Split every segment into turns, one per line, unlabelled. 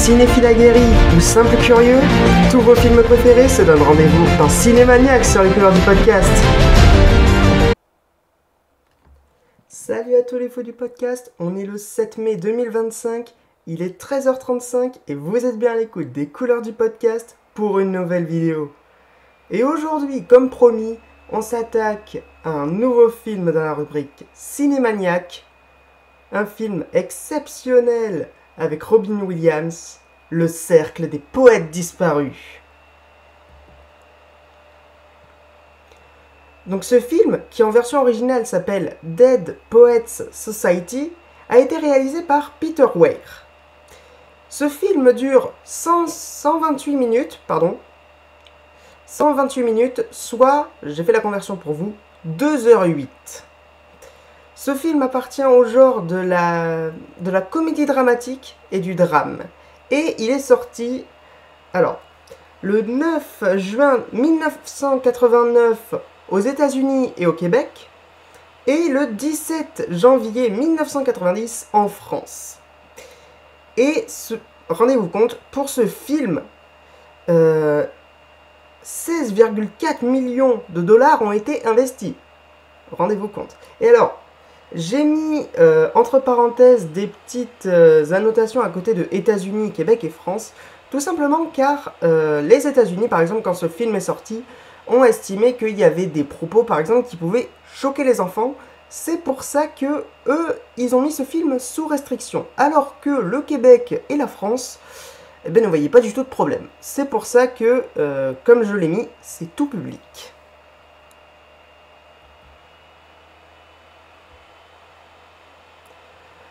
Cinéphile aguerri ou simple curieux, tous vos films préférés se donnent rendez-vous dans Cinémaniac sur les couleurs du podcast. Salut à tous les fous du podcast, on est le 7 mai 2025, il est 13h35 et vous êtes bien à l'écoute des couleurs du podcast pour une nouvelle vidéo. Et aujourd'hui, comme promis, on s'attaque à un nouveau film dans la rubrique Cinémaniac, un film exceptionnel avec Robin Williams, Le Cercle des Poètes Disparus. Donc ce film, qui en version originale s'appelle Dead Poets Society, a été réalisé par Peter Weir. Ce film dure 128 minutes, soit, j'ai fait la conversion pour vous, 2h08. Ce film appartient au genre de la comédie dramatique et du drame. Et il est sorti, le 9 juin 1989 aux États-Unis et au Québec, et le 17 janvier 1990 en France. Et rendez-vous compte, pour ce film, 16,4 millions de dollars ont été investis. Rendez-vous compte. Et alors, j'ai mis entre parenthèses des petites annotations à côté de États-Unis, Québec et France, tout simplement car les États-Unis, par exemple, quand ce film est sorti, ont estimé qu'il y avait des propos, par exemple, qui pouvaient choquer les enfants. C'est pour ça que eux, ils ont mis ce film sous restriction, alors que le Québec et la France, ne voyaient pas du tout de problème. C'est pour ça que, comme je l'ai mis, c'est tout public.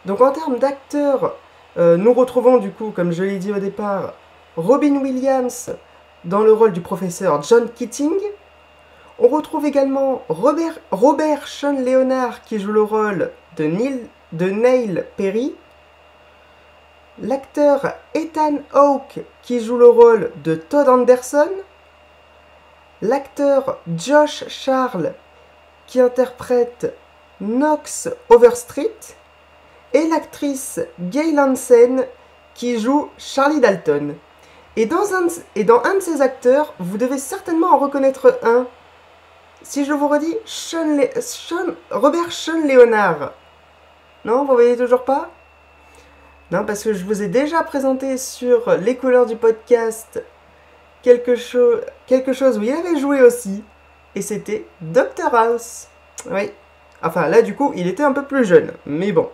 Donc en termes d'acteurs, nous retrouvons du coup, comme je l'ai dit au départ, Robin Williams dans le rôle du professeur John Keating. On retrouve également Robert Sean Leonard qui joue le rôle de Neil Perry. L'acteur Ethan Hawke qui joue le rôle de Todd Anderson. L'acteur Josh Charles qui interprète Knox Overstreet. Et l'actrice Gail Hansen qui joue Charlie Dalton. Et dans un de ces acteurs, vous devez certainement en reconnaître un. Si je vous redis, Robert Sean Leonard. Non, vous voyez toujours pas? Non, parce que je vous ai déjà présenté sur les couleurs du podcast quelque chose où il avait joué aussi. Et c'était Dr House. Oui. Enfin, là, du coup, il était un peu plus jeune. Mais bon.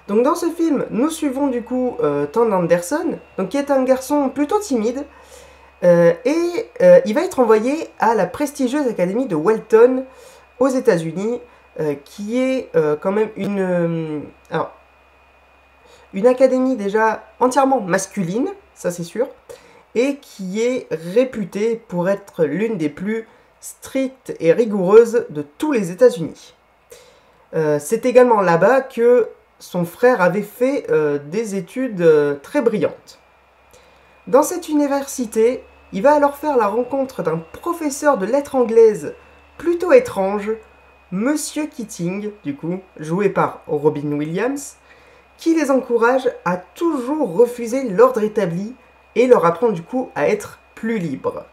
Donc dans ce film, nous suivons du coup Todd Anderson, qui est un garçon plutôt timide, et il va être envoyé à la prestigieuse académie de Walton aux États-Unis, qui est quand même une académie déjà entièrement masculine, ça c'est sûr, et qui est réputée pour être l'une des plus strictes et rigoureuses de tous les États-Unis. C'est également là-bas que son frère avait fait des études très brillantes. Dans cette université, il va alors faire la rencontre d'un professeur de lettres anglaises plutôt étrange, Monsieur Keating, du coup, joué par Robin Williams, qui les encourage à toujours refuser l'ordre établi et leur apprend du coup à être plus libres.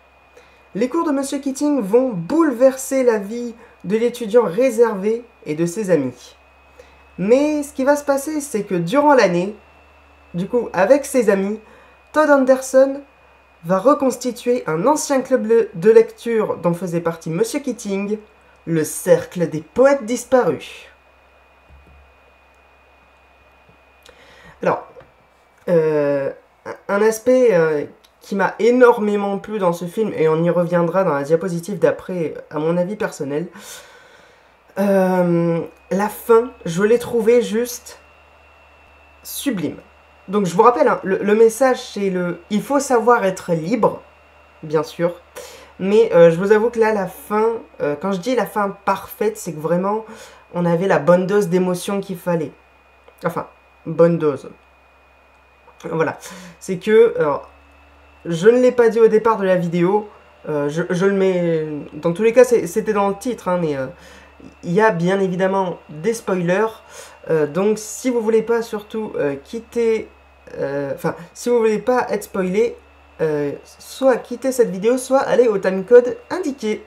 Les cours de Monsieur Keating vont bouleverser la vie de l'étudiant réservé et de ses amis. Mais ce qui va se passer, c'est que durant l'année, du coup, avec ses amis, Todd Anderson va reconstituer un ancien club de lecture dont faisait partie Monsieur Keating, le Cercle des Poètes Disparus. Alors, un aspect qui m'a énormément plu dans ce film, et on y reviendra dans la diapositive d'après, à mon avis personnel, la fin, je l'ai trouvé juste sublime. Donc je vous rappelle, le message c'est il faut savoir être libre, bien sûr. Mais je vous avoue que là, la fin, quand je dis la fin parfaite, c'est que vraiment, on avait la bonne dose d'émotion qu'il fallait. Enfin, bonne dose. Voilà. C'est que, je ne l'ai pas dit au départ de la vidéo, je le mets, dans tous les cas, c'était dans le titre, mais il y a bien évidemment des spoilers. Donc si vous voulez pas surtout quitter... si vous voulez pas être spoilé, soit quitter cette vidéo, soit aller au timecode indiqué.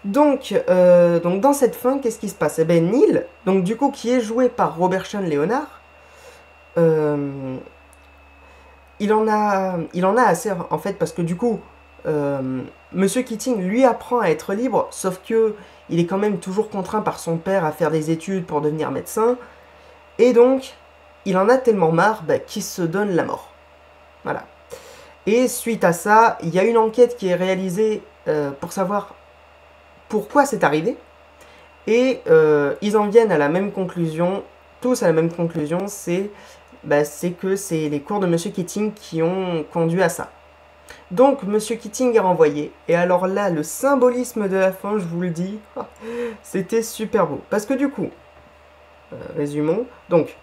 Donc dans cette fin, qu'est-ce qui se passe? Eh ben Neil, donc du coup qui est joué par Robert Sean Leonard, il en a assez en fait, parce que du coup Monsieur Keating lui apprend à être libre, sauf que il est quand même toujours contraint par son père à faire des études pour devenir médecin, et donc il en a tellement marre qu'il se donne la mort. Voilà. Et suite à ça, il y a une enquête qui est réalisée pour savoir pourquoi c'est arrivé, et ils en viennent à la même conclusion, tous à la même conclusion, c'est que c'est les cours de Monsieur Keating qui ont conduit à ça. Donc Monsieur Keating est renvoyé, et alors là, le symbolisme de la fin, je vous le dis, c'était super beau. Parce que du coup, résumons, donc,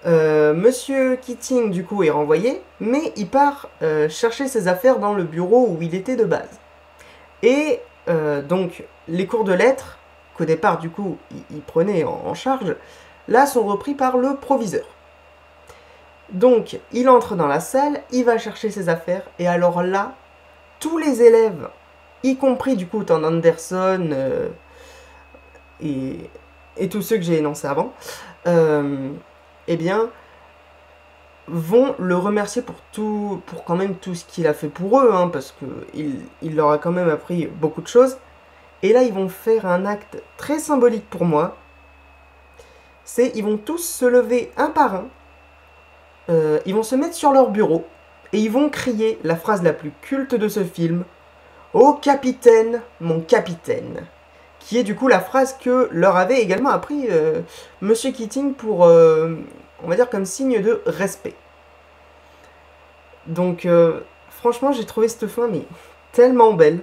Monsieur Keating du coup est renvoyé, mais il part chercher ses affaires dans le bureau où il était de base. Et donc, les cours de lettres, qu'au départ du coup, il prenait en charge, là sont repris par le proviseur. Donc, il entre dans la salle, il va chercher ses affaires, et alors là, tous les élèves, y compris du coup Tom Anderson et tous ceux que j'ai énoncés avant, eh bien, vont le remercier pour quand même tout ce qu'il a fait pour eux, hein, parce qu'il leur a quand même appris beaucoup de choses. Et là, ils vont faire un acte très symbolique pour moi. Ils vont tous se lever un par un, ils vont se mettre sur leur bureau, et ils vont crier la phrase la plus culte de ce film, « Oh capitaine, mon capitaine !» qui est du coup la phrase que leur avait également appris Monsieur Keating pour, on va dire, comme signe de respect. Donc, franchement, j'ai trouvé cette fin, mais tellement belle.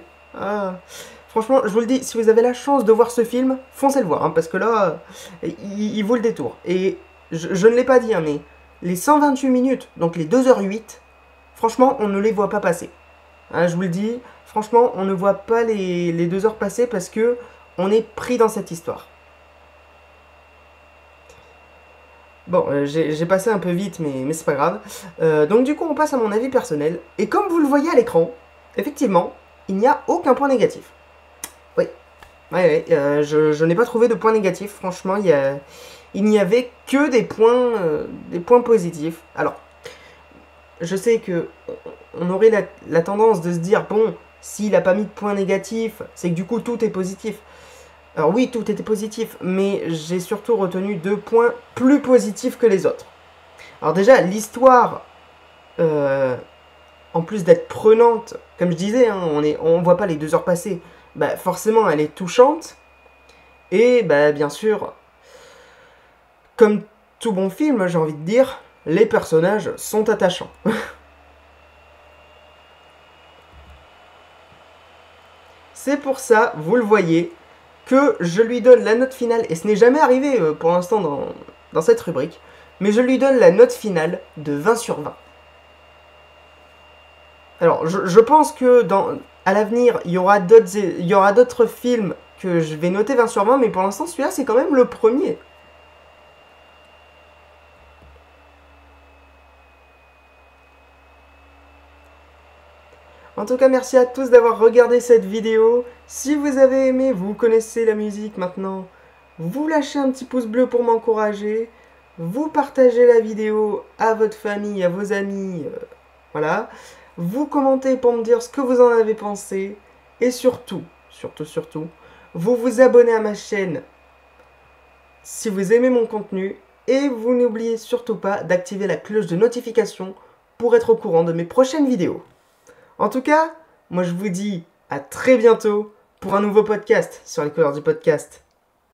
Franchement, je vous le dis, si vous avez la chance de voir ce film, foncez le voir, hein, parce que là, il vaut le détour. Et je ne l'ai pas dit, hein, mais les 128 minutes, donc les 2h08, franchement, on ne les voit pas passer. Hein, je vous le dis, franchement, on ne voit pas les 2 heures passer parce que on est pris dans cette histoire. Bon, j'ai passé un peu vite, mais c'est pas grave. Donc du coup, on passe à mon avis personnel. Et comme vous le voyez à l'écran, effectivement, il n'y a aucun point négatif. Oui, je n'ai pas trouvé de point négatif. Franchement, il n'y avait que des points positifs. Alors, je sais que on aurait la tendance de se dire, bon, s'il n'a pas mis de point négatif, c'est que du coup, tout est positif. Alors oui, tout était positif, mais j'ai surtout retenu 2 points plus positifs que les autres. Alors déjà, l'histoire, en plus d'être prenante, comme je disais, hein, on voit pas les 2 heures passer, forcément elle est touchante, et bien sûr, comme tout bon film, j'ai envie de dire, les personnages sont attachants. C'est pour ça, vous le voyez, que je lui donne la note finale, et ce n'est jamais arrivé pour l'instant dans cette rubrique, mais je lui donne la note finale de 20 sur 20. Alors, je pense que à l'avenir, il y aura d'autres films que je vais noter 20 sur 20, mais pour l'instant, celui-là, c'est quand même le premier. En tout cas, merci à tous d'avoir regardé cette vidéo. Si vous avez aimé, vous connaissez la musique maintenant, vous lâchez un petit pouce bleu pour m'encourager, vous partagez la vidéo à votre famille, à vos amis, voilà. Vous commentez pour me dire ce que vous en avez pensé, et surtout, vous vous abonnez à ma chaîne si vous aimez mon contenu, et vous n'oubliez surtout pas d'activer la cloche de notification pour être au courant de mes prochaines vidéos. En tout cas, moi je vous dis à très bientôt pour un nouveau podcast sur les couleurs du podcast.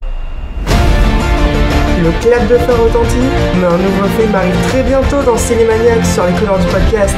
Le clap de fin retentit, mais un nouveau film arrive très bientôt dans Cinémaniacs sur les couleurs du podcast.